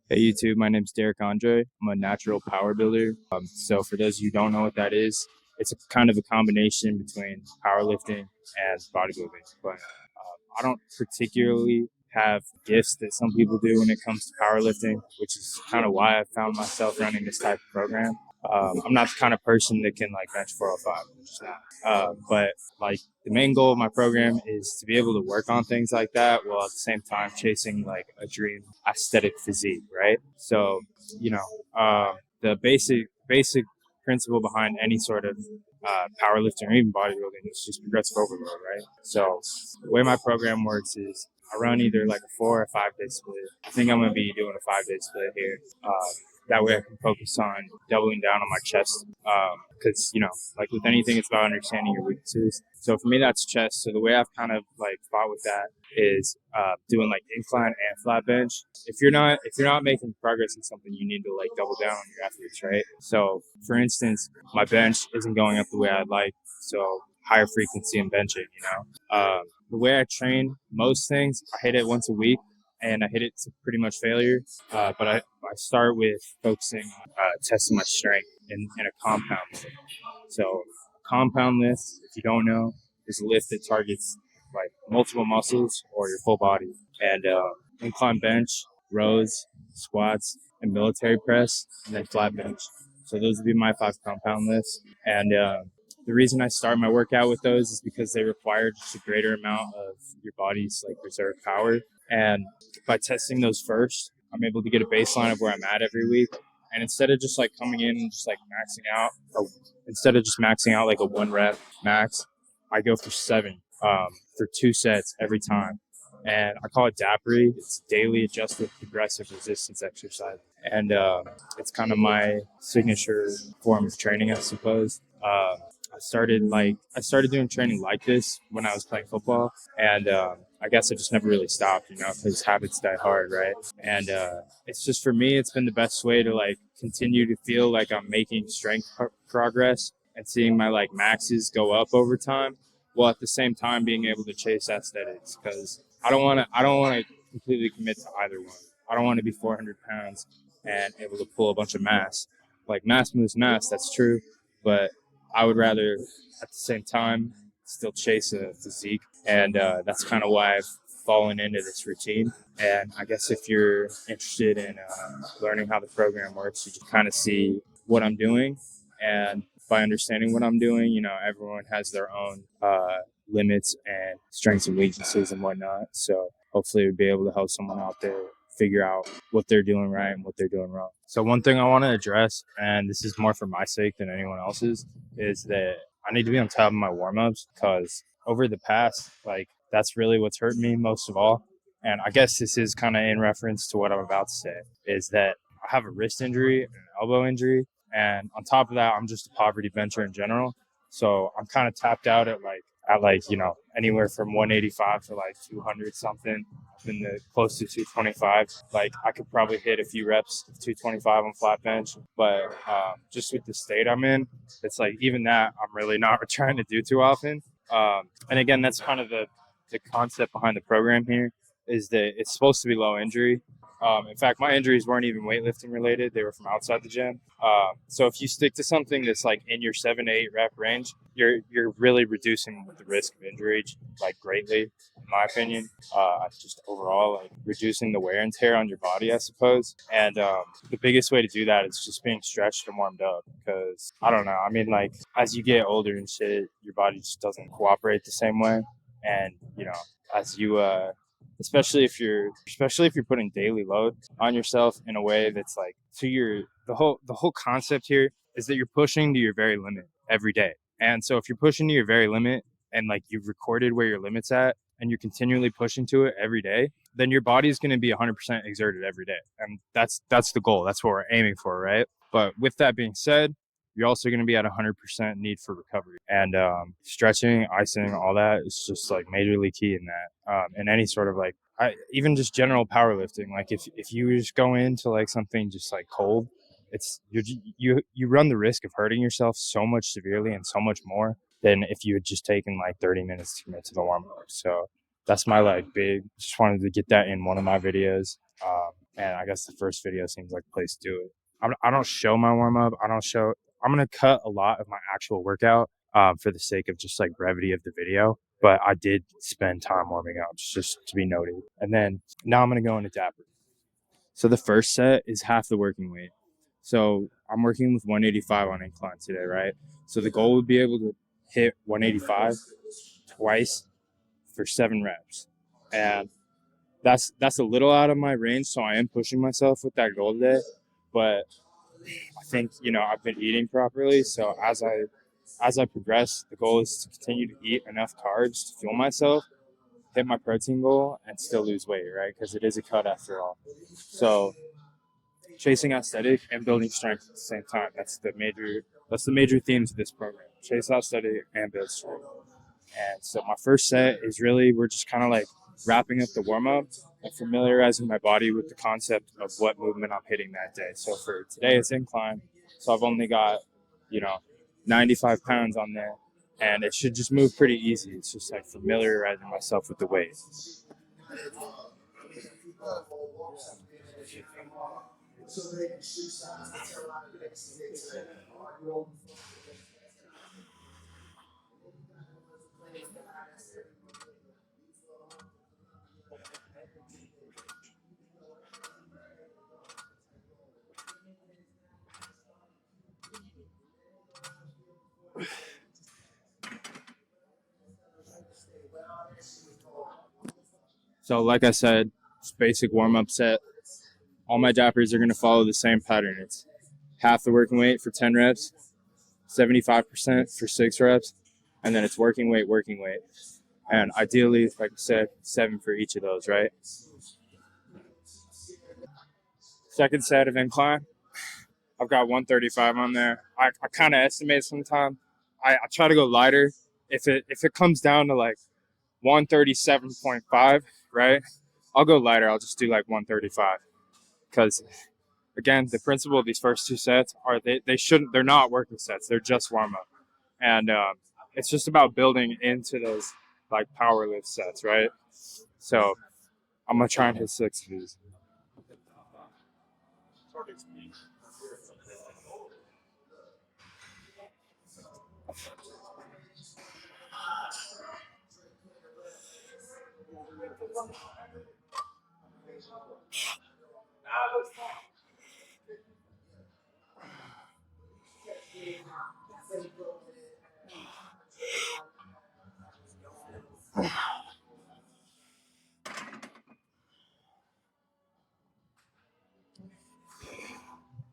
Hey YouTube, my name's Derek Andre. I'm a natural power builder. So for those of you who don't know what that is, it's a kind of a combination between powerlifting and bodybuilding. But I don't particularly have gifts that some people do when it comes to powerlifting, which is kind of why I found myself running this type of program. I'm not the kind of person that can like bench 405. I'm just not. But like the main goal of my program is to be able to work on things like that while at the same time chasing like a dream aesthetic physique, right? So, you know, the basic principle behind any sort of powerlifting or even bodybuilding is just progressive overload, right? So the way my program works is I run either like a 4 or 5 day split. I think I'm gonna be doing a 5 day split here. That way I can focus on doubling down on my chest. Because, like with anything, it's about understanding your weaknesses. So for me, that's chest. So the way I've kind of like fought with that is doing like incline and flat bench. If you're not making progress in something, you need to like double down on your efforts, right? So for instance, my bench isn't going up the way I'd like. So higher frequency in benching, the way I train most things, I hit it once a week and I hit it to pretty much failure. But I start with focusing on testing my strength in a compound lift. So, compound lift, if you don't know, is a lift that targets like multiple muscles or your full body. And incline bench, rows, squats, and military press, and then flat bench. So those would be my 5 compound lifts. And the reason I start my workout with those is because they require just a greater amount of your body's like reserve power. And by testing those first, I'm able to get a baseline of where I'm at every week. And instead of just like coming in and just like maxing out, instead of just maxing out like a 1 rep max, I go for 7 for 2 sets every time. And I call it DAPRI. It's daily adjusted progressive resistance exercise. And it's kind of my signature form of training, I suppose. I started doing training like this when I was playing football, and I guess I just never really stopped, because habits die hard, right? And it's just for me, it's been the best way to like continue to feel like I'm making strength progress and seeing my like maxes go up over time, while at the same time being able to chase aesthetics because I don't want to completely commit to either one. I don't want to be 400 pounds and able to pull a bunch of mass. Like mass moves mass, that's true, but I would rather, at the same time, still chase a physique, and that's kind of why I've fallen into this routine. And I guess if you're interested in learning how the program works, you just kind of see what I'm doing, and by understanding what I'm doing, everyone has their own limits and strengths and weaknesses and whatnot. So hopefully, we'll be able to help someone out there figure out what they're doing right and what they're doing wrong. So one thing I want to address, and this is more for my sake than anyone else's, is that I need to be on top of my warm-ups because over the past, like that's really what's hurt me most of all. And I guess this is kind of in reference to what I'm about to say, is that I have a wrist injury and an elbow injury. And on top of that, I'm just a poverty bencher in general. So I'm kind of tapped out at anywhere from 185 to like 200 something, in the close to 225. Like I could probably hit a few reps of 225 on flat bench, but just with the state I'm in, it's like even that I'm really not trying to do too often. And again, that's kind of the concept behind the program here, is that it's supposed to be low injury. In fact, my injuries weren't even weightlifting related; they were from outside the gym. So if you stick to something that's like in your 7 to 8 rep range, you're really reducing the risk of injury like greatly, in my opinion. Just overall, like reducing the wear and tear on your body, I suppose. And the biggest way to do that is just being stretched and warmed up. Because I don't know. I mean, like as you get older and shit, your body just doesn't cooperate the same way. And as you especially if you're putting daily load on yourself in a way that's like the whole concept here is that you're pushing to your very limit every day. And so if you're pushing to your very limit and like you've recorded where your limit's at and you're continually pushing to it every day, then your body's going to be 100% exerted every day. And that's the goal. That's what we're aiming for, right? But with that being said, you're also going to be at 100% need for recovery. And stretching, icing, all that is just like majorly key in that. And any sort of like, even just general powerlifting. Like if you just go into like something just like cold, you run the risk of hurting yourself so much severely and so much more than if you had just taken like 30 minutes to commit to the warm up. So that's my like big. Just wanted to get that in one of my videos. And I guess the first video seems like a place to do it. I don't show my warm up. I don't show. I'm gonna cut a lot of my actual workout for the sake of just like brevity of the video. But I did spend time warming up, just to be noted. And then now I'm gonna go into Dapper. So the first set is half the working weight. So I'm working with 185 on incline today, right? So the goal would be able to hit 185 twice for 7 reps. And that's a little out of my range, so I am pushing myself with that goal today. But I think, I've been eating properly, so as I progress, the goal is to continue to eat enough carbs to fuel myself, hit my protein goal, and still lose weight, right? Because it is a cut after all. So chasing aesthetic and building strength at the same time. That's the major themes of this program. Chase aesthetic and build strength. And so my first set is really, we're just kind of like wrapping up the warm up and familiarizing my body with the concept of what movement I'm hitting that day. So for today, it's incline. So I've only got, 95 pounds on there, and it should just move pretty easy. It's just like familiarizing myself with the weight. So like I said, just basic warm-up set. All my Dappers are going to follow the same pattern. It's half the working weight for 10 reps, 75% for 6 reps, and then it's working weight. And ideally, like I said, 7 for each of those, right? Second set of incline, I've got 135 on there. I kind of estimate sometimes. I try to go lighter. If it comes down to like 137.5, right? I'll go lighter. I'll just do like 135. Because again, the principle of these first 2 sets are they're not working sets. They're just warm up. And it's just about building into those like power lift sets, right? So I'm gonna try and hit 6 of these.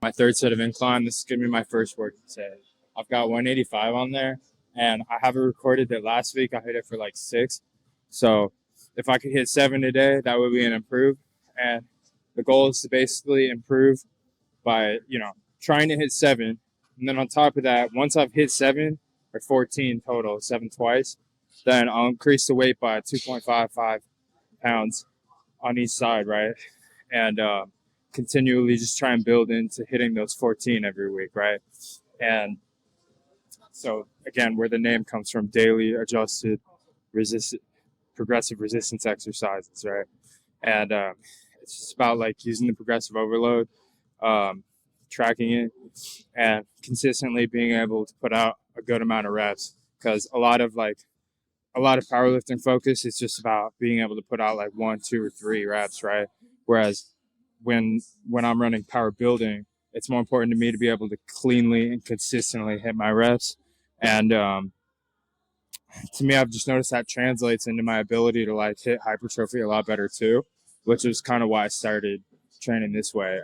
My third set of incline, this is gonna be my first working set. I've got 185 on there, and I have it recorded that last week I hit it for like 6. So if I could hit 7 today, that would be an improve. And the goal is to basically improve by, trying to hit 7. And then on top of that, once I've hit 7 or 14 total, 7 twice, then I'll increase the weight by 2.55 pounds on each side, right? And continually just try and build into hitting those 14 every week, right? And so again, where the name comes from, daily adjusted progressive resistance exercises, right? And it's just about like using the progressive overload, tracking it, and consistently being able to put out a good amount of reps. Because a lot of powerlifting focus is just about being able to put out like 1, 2, or 3 reps, right? Whereas when I'm running power building, it's more important to me to be able to cleanly and consistently hit my reps. And to me, I've just noticed that translates into my ability to like hit hypertrophy a lot better too, which is kind of why I started training this way.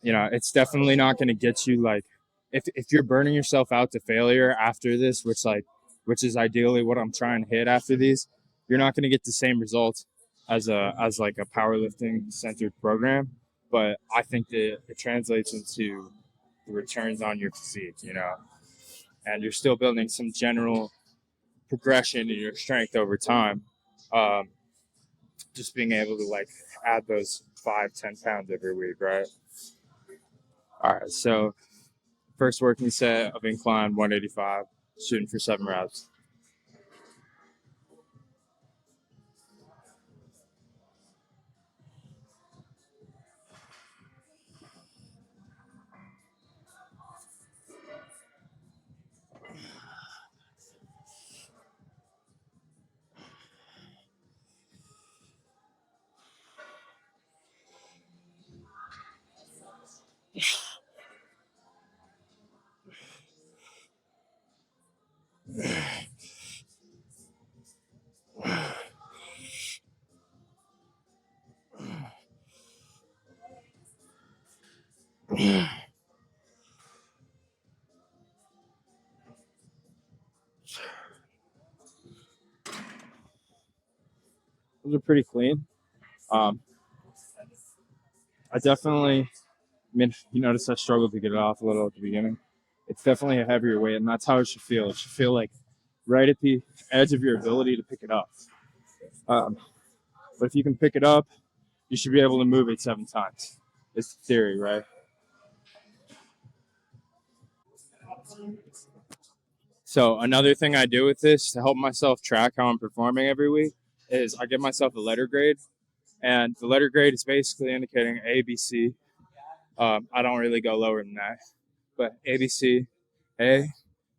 It's definitely not going to get you like, if you're burning yourself out to failure after this, which is ideally what I'm trying to hit after these, you're not going to get the same results as like a powerlifting centered program. But I think that it translates into the returns on your physique, and you're still building some general progression in your strength over time. Just being able to like add those 5-10 pounds every week, right? All right, so first working set of incline 185, shooting for 7 reps. Those are pretty clean. Um, I definitely, I mean, you notice I struggled to get it off a little at the beginning. It's definitely a heavier weight, and that's how it should feel. It should feel like right at the edge of your ability to pick it up. Um, but if you can pick it up, you should be able to move it 7 times. It's the theory, right? So another thing I do with this to help myself track how I'm performing every week is I give myself a letter grade, and the letter grade is basically indicating A, B, C. I don't really go lower than that, but A, B, C. A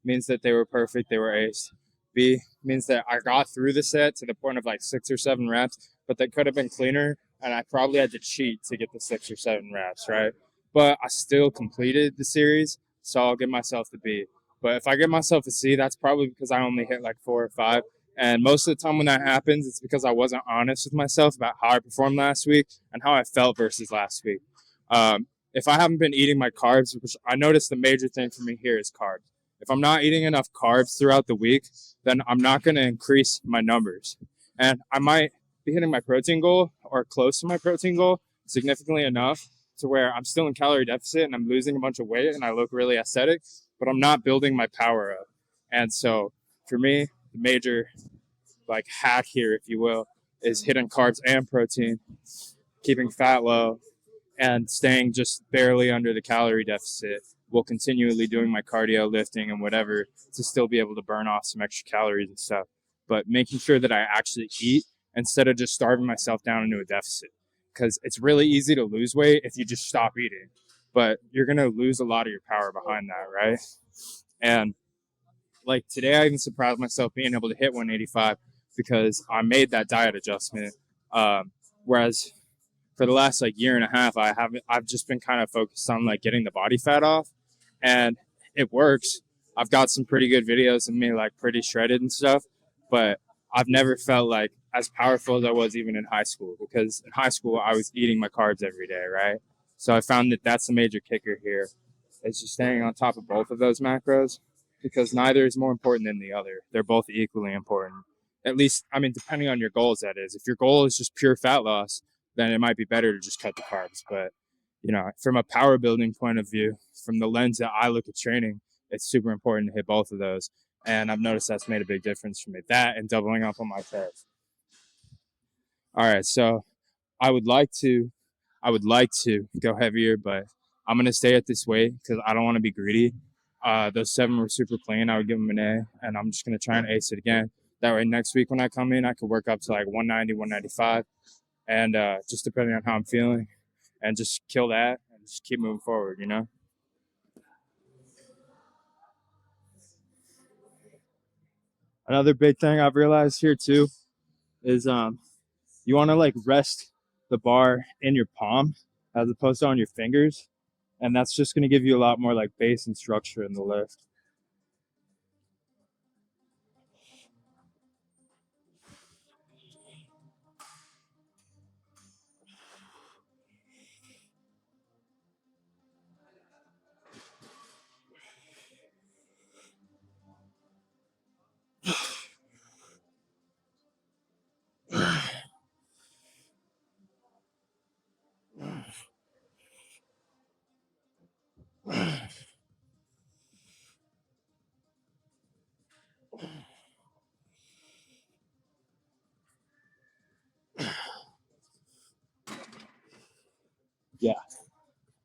means that they were perfect, they were aced. B means that I got through the set to the point of like 6 or 7 reps, but that could have been cleaner, and I probably had to cheat to get the 6 or 7 reps, right? But I still completed the series, so I'll give myself the B. But if I give myself a C, that's probably because I only hit like 4 or 5. And most of the time when that happens, it's because I wasn't honest with myself about how I performed last week and how I felt versus last week. If I haven't been eating my carbs, which I noticed the major thing for me here is carbs. If I'm not eating enough carbs throughout the week, then I'm not going to increase my numbers. And I might be hitting my protein goal or close to my protein goal significantly enough to where I'm still in calorie deficit and I'm losing a bunch of weight and I look really aesthetic, but I'm not building my power up. And so for me, the major like hack here, if you will, is hitting carbs and protein, keeping fat low, and staying just barely under the calorie deficit while continually doing my cardio, lifting, and whatever to still be able to burn off some extra calories and stuff. But making sure that I actually eat instead of just starving myself down into a deficit. Because it's really easy to lose weight if you just stop eating, but you're going to lose a lot of your power behind that, right? And like today, I even surprised myself being able to hit 185 because I made that diet adjustment. Whereas for the last like year and a half, I've just been kind of focused on like getting the body fat off, and it works. I've got some pretty good videos of me like pretty shredded and stuff, but I've never felt like as powerful as I was even in high school, because in high school I was eating my carbs every day, right? So I found that that's the major kicker here. It's just staying on top of both of those macros, because neither is more important than the other. They're both equally important. At least, I mean, depending on your goals, that is. If your goal is just pure fat loss, then it might be better to just cut the carbs. But, you know, from a power building point of view, from the lens that I look at training, it's super important to hit both of those. And I've noticed that's made a big difference for me. That and doubling up on my sets. All right, so I would like to, I would like to go heavier, but I'm gonna stay at this weight because I don't want to be greedy. Those 7 were super clean. I would give them an A, and I'm just gonna try and ace it again. That way, next week when I come in, I could work up to like 190, 195, and just depending on how I'm feeling, and just kill that and just keep moving forward. You know. Another big thing I've realized here too is you want to like rest the bar in your palm as opposed to on your fingers, and that's just going to give you a lot more like base and structure in the lift. Yeah,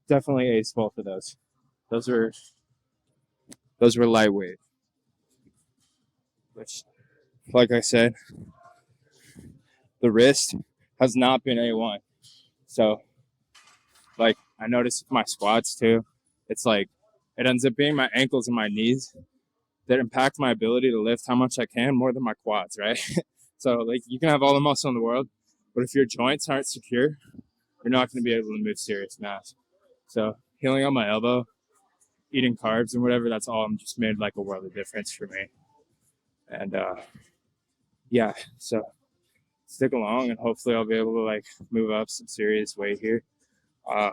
definitely ace both of those. Those were those were lightweight, which, like I said, the wrist has not been A1. So, like, I noticed with my squats too, it's like it ends up being my ankles and my knees that impact my ability to lift how much I can more than my quads, right? So, like, you can have all the muscle in the world, but if your joints aren't secure, you're not going to be able to move serious mass. So, healing on my elbow, eating carbs and whatever, that's all just made like a world of difference for me. And yeah, so stick along and hopefully I'll be able to like move up some serious weight here. Uh,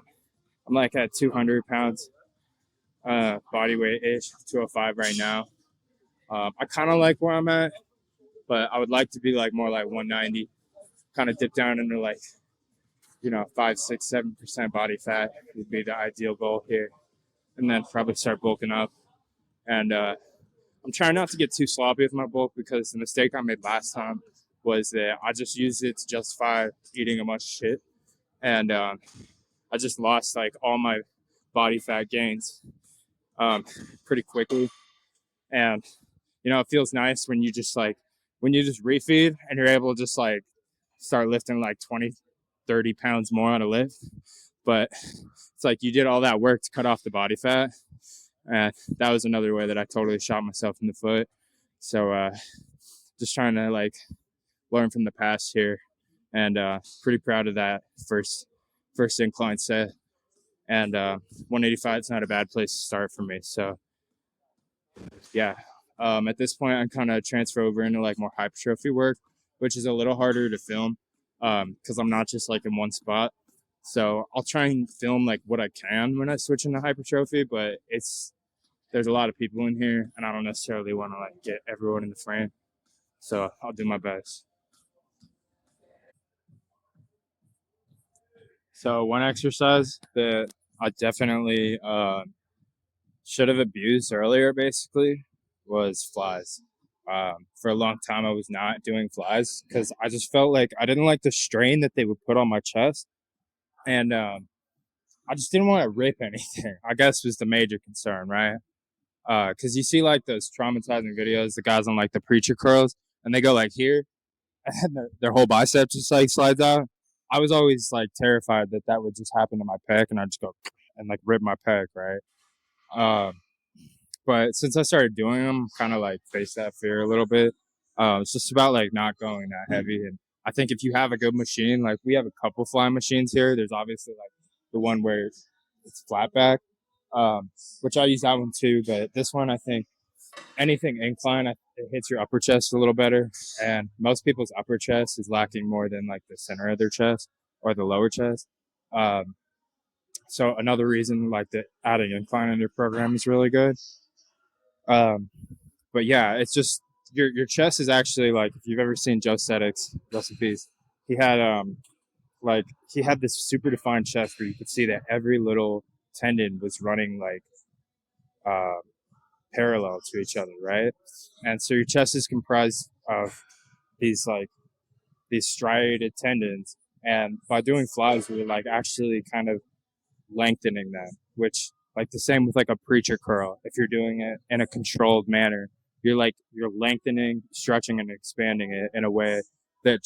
I'm like at 200 pounds body weight ish, 205 right now. I kind of like where I'm at, but I would like to be like more like 190, kind of dip down into like, 5, 6, 7% body fat would be the ideal goal here. And then probably start bulking up. And I'm trying not to get too sloppy with my bulk because the mistake I made last time was that I just used it to justify eating a bunch of shit. And I just lost like all my body fat gains um, pretty quickly. And, it feels nice when you just refeed and you're able to just like start lifting like 20, 30 pounds more on a lift. But it's like you did all that work to cut off the body fat. And that was another way that I totally shot myself in the foot. So just trying to like learn from the past here, and pretty proud of that first incline set. And 185 is not a bad place to start for me. So yeah, at this point I'm kind of transfer over into like more hypertrophy work, which is a little harder to film because I'm not just like in one spot. So I'll try and film like what I can when I switch into hypertrophy, but there's a lot of people in here and I don't necessarily want to like get everyone in the frame. So I'll do my best. So one exercise that I definitely should have abused earlier, basically, was flies. For a long time, I was not doing flies because I just felt like I didn't like the strain that they would put on my chest, and I just didn't want to rip anything. I guess was the major concern, right? Because you see like those traumatizing videos, the guys on like the preacher curls, and they go like here, and their whole bicep just like slides out. I was always like terrified that that would just happen to my pec, and I'd just go and like rip my pec, right? Um, but since I started doing them, kind of like face that fear a little bit. It's just about like not going that heavy, and I think if you have a good machine, like we have a couple fly machines here. There's obviously like the one where it's flat back, which I use that one too. But this one, I think anything incline, it hits your upper chest a little better. And most people's upper chest is lacking more than like the center of their chest or the lower chest. Um, so another reason like that adding incline in your program is really good. Um, but yeah, it's just your chest is actually like if you've ever seen Joe Statics recipes, he had he had this super defined chest where you could see that every little tendon was running like uh, parallel to each other, right? And so your chest is comprised of these like these striated tendons, and by doing flies, we're like actually kind of lengthening them, which like the same with like a preacher curl. If you're doing it in a controlled manner, you're lengthening, stretching, and expanding it in a way that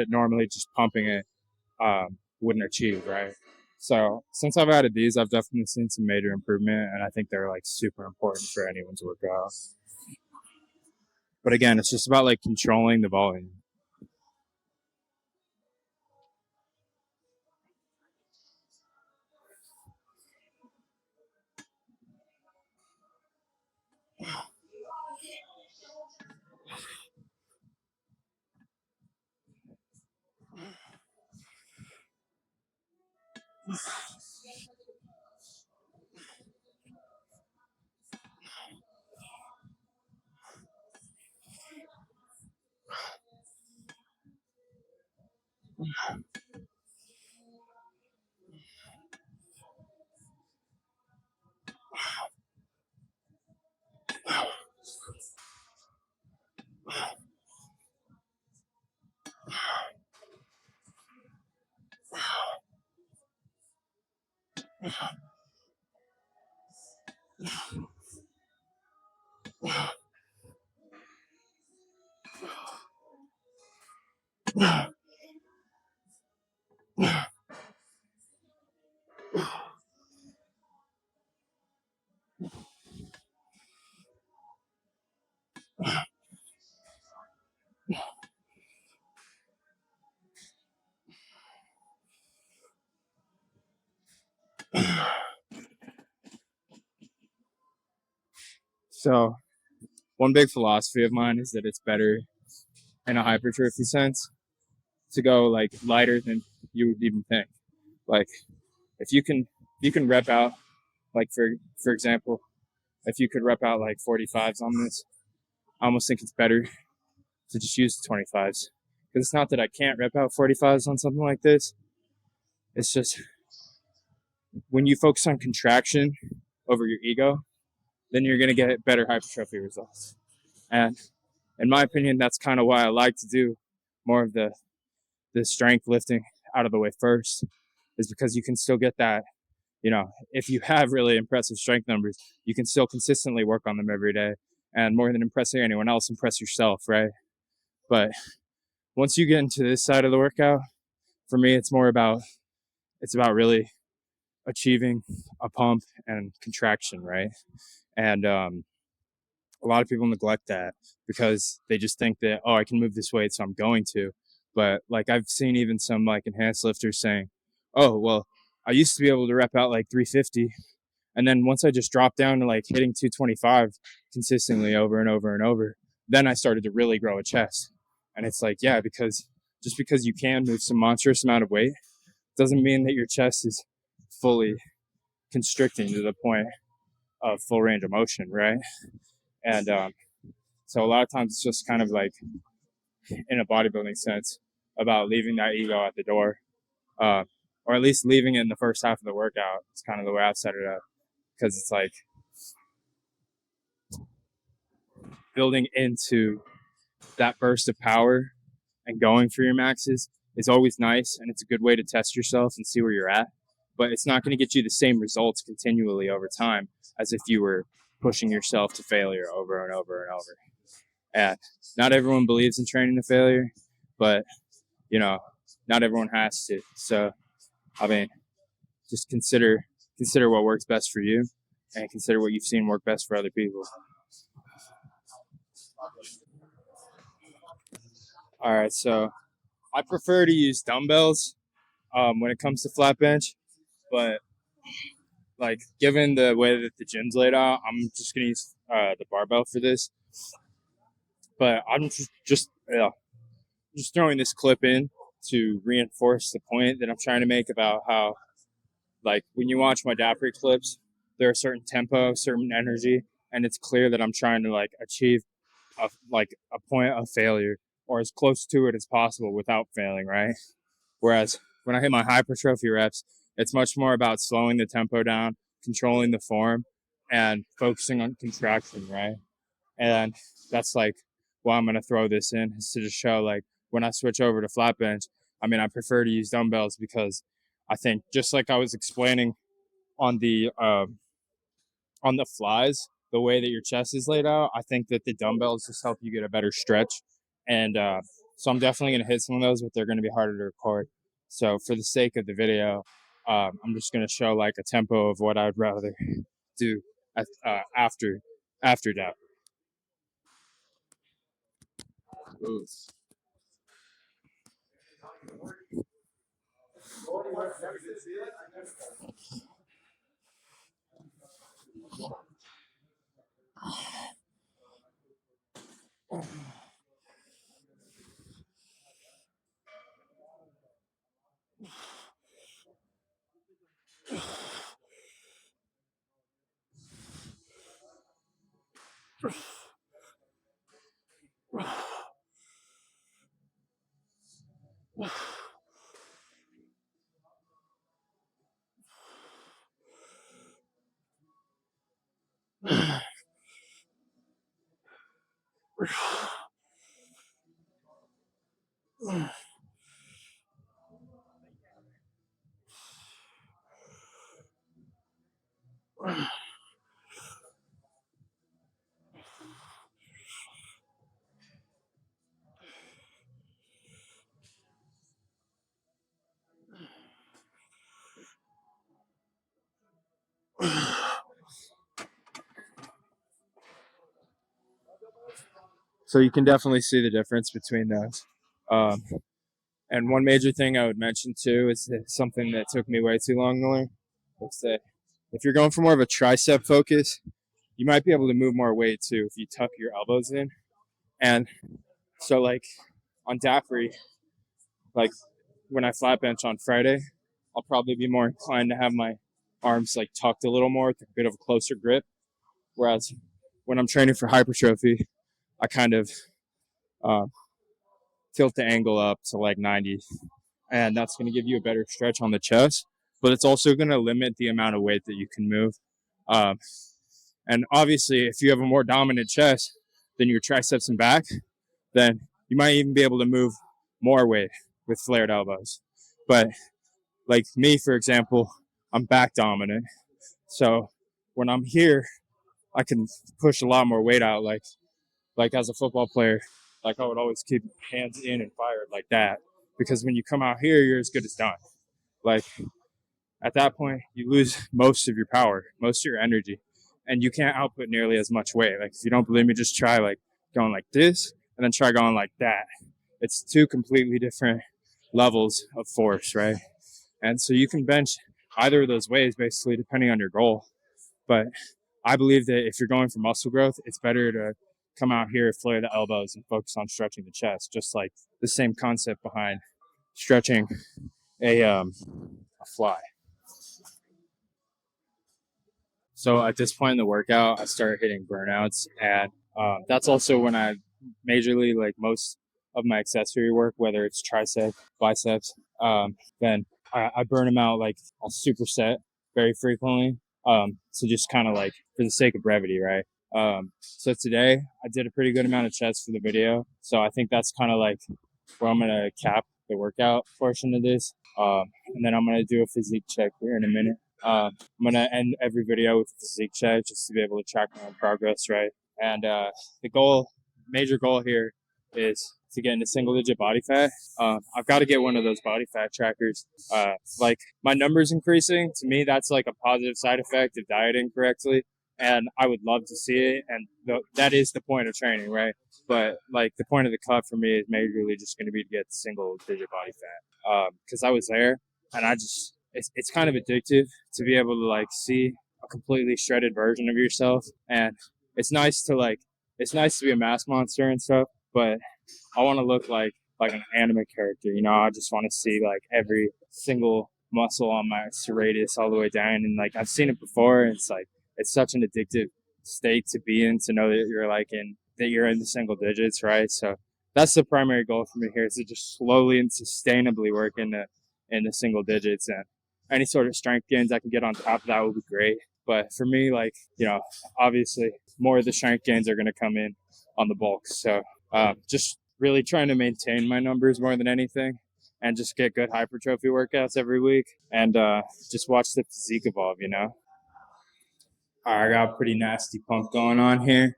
normally just pumping it wouldn't achieve, right? So since I've added these, I've definitely seen some major improvement, and I think they're like super important for anyone's workout. But again, it's just about like controlling the volume. So one big philosophy of mine is that it's better in a hypertrophy sense to go like lighter than you would even think. Like if you can you can rep out, like for example, if you could rep out like 45s on this, I almost think it's better to just use the 25s. Because it's not that I can't rep out 45s on something like this. It's just when you focus on contraction over your ego, then you're going to get better hypertrophy results. And in my opinion, that's kind of why I like to do more of the strength lifting out of the way first, is because you can still get that. If you have really impressive strength numbers, you can still consistently work on them every day. And more than impressing anyone else, impress yourself, right? But once you get into this side of the workout, for me, it's about really achieving a pump and contraction, right? And a lot of people neglect that because they just think that, oh, I can move this weight, so I'm going to. But like I've seen even some like enhanced lifters saying, oh, well, I used to be able to rep out like 350. And then once I just dropped down to like hitting 225 consistently over and over and over, then I started to really grow a chest. And it's like, yeah, because just because you can move some monstrous amount of weight doesn't mean that your chest is fully constricting to the point of full range of motion, right? And so a lot of times it's just kind of like, in a bodybuilding sense, about leaving that ego at the door, or at least leaving it in the first half of the workout. It's kind of the way I've set it up, because it's like building into that burst of power and going for your maxes is always nice, and it's a good way to test yourself and see where you're at. But it's not going to get you the same results continually over time as if you were pushing yourself to failure over and over and over. And not everyone believes in training to failure, but not everyone has to. So, I mean, just consider what works best for you, and consider what you've seen work best for other people. All right, so I prefer to use dumbbells when it comes to flat bench, but like given the way that the gym's laid out, I'm just gonna use the barbell for this. But I'm just throwing this clip in to reinforce the point that I'm trying to make about how, like, when you watch my Dapper clips, there are certain tempo, certain energy, and it's clear that I'm trying to like achieve a point of failure or as close to it as possible without failing, right? Whereas when I hit my hypertrophy reps, it's much more about slowing the tempo down, controlling the form, and focusing on contraction, right? And that's like why I'm going to throw this in, is to just show, like, when I switch over to flat bench, I mean, I prefer to use dumbbells because I think, just like I was explaining on the flies, the way that your chest is laid out, I think that the dumbbells just help you get a better stretch. And so I'm definitely going to hit some of those, but they're going to be harder to record. So for the sake of the video, I'm just going to show like a tempo of what I'd rather do after that. Ooh. So you can definitely see the difference between those. And one major thing I would mention too is something that took me way too long to learn. Is that if you're going for more of a tricep focus, you might be able to move more weight too if you tuck your elbows in. And so, like on Dapper, like when I flat bench on Friday, I'll probably be more inclined to have my arms like tucked a little more with a bit of a closer grip. Whereas when I'm training for hypertrophy, I kind of uh, tilt the angle up to like 90, and that's going to give you a better stretch on the chest, but it's also going to limit the amount of weight that you can move. Um, and obviously, if you have a more dominant chest than your triceps and back, then you might even be able to move more weight with flared elbows. But like me, for example, I'm back dominant. So when I'm here, I can push a lot more weight out. Like as a football player, like I would always keep hands in and fired like that. Because when you come out here, you're as good as done. Like at that point, you lose most of your power, most of your energy, and you can't output nearly as much weight. Like if you don't believe me, just try like going like this and then try going like that. It's two completely different levels of force, right? And so you can bench either of those ways basically depending on your goal. But I believe that if you're going for muscle growth, it's better to come out here, flare the elbows, and focus on stretching the chest, just like the same concept behind stretching a fly. So at this point in the workout, I started hitting burnouts, and that's also when I majorly like most of my accessory work, whether it's tricep, biceps, then I burn them out like I'll superset very frequently. So just kind of like for the sake of brevity, right? So today I did a pretty good amount of chest for the video. So I think that's kind of like where I'm gonna cap the workout portion of this. And then I'm gonna do a physique check here in a minute. I'm gonna end every video with a physique check just to be able to track my own progress, right? And the major goal here is to get into single digit body fat. I've got to get one of those body fat trackers. Like my numbers increasing, to me, that's like a positive side effect of dieting correctly. And I would love to see it. And that is the point of training, right? But like the point of the cut for me is majorly just going to be to get single digit body fat. Because I was there and it's kind of addictive to be able to like see a completely shredded version of yourself. And it's nice to be a mass monster and stuff, but I want to look like an anime character, you know. I just want to see like every single muscle on my serratus all the way down, and like I've seen it before, and it's such an addictive state to be in, to know that you're in the single digits, right? So that's the primary goal for me here, is to just slowly and sustainably work in the single digits, and any sort of strength gains I can get on top of that would be great. But for me, like, you know, obviously more of the strength gains are going to come in on the bulks. So just really trying to maintain my numbers more than anything, and just get good hypertrophy workouts every week, and just watch the physique evolve, you know. All right, I got a pretty nasty pump going on here.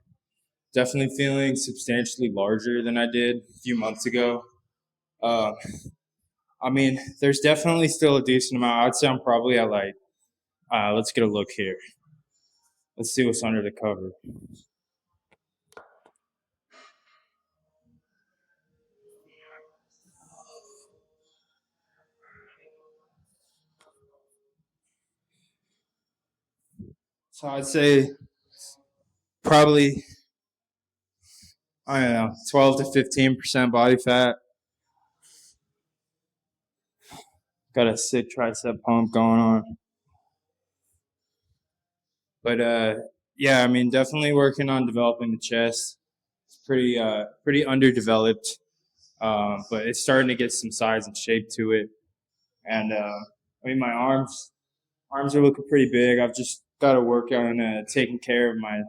Definitely feeling substantially larger than I did a few months ago. I mean, there's definitely still a decent amount. I'd say I'm probably at like, let's get a look here. Let's see what's under the cover. So I'd say probably, I don't know, 12 to 15% body fat. Got a sick tricep pump going on. But yeah, I mean, definitely working on developing the chest. It's pretty underdeveloped, but it's starting to get some size and shape to it. And I mean, my arms are looking pretty big. I've just got to work on taking care of my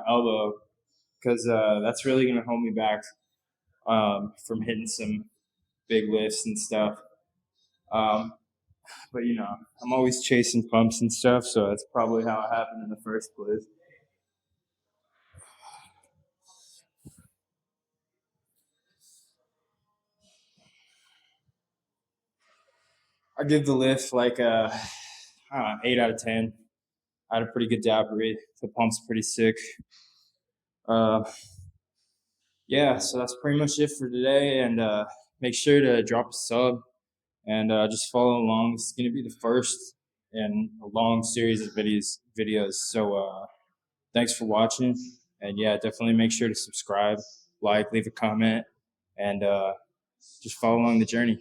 elbow, because that's really going to hold me back from hitting some big lifts and stuff. But you know, I'm always chasing pumps and stuff, so that's probably how it happened in the first place. I give the lift like a 8 out of 10. I had a pretty good dab read. The pump's pretty sick. Uh, yeah, so that's pretty much it for today. And make sure to drop a sub and just follow along. It's going to be the first in a long series of videos. So thanks for watching. And yeah, definitely make sure to subscribe, like, leave a comment, and just follow along the journey.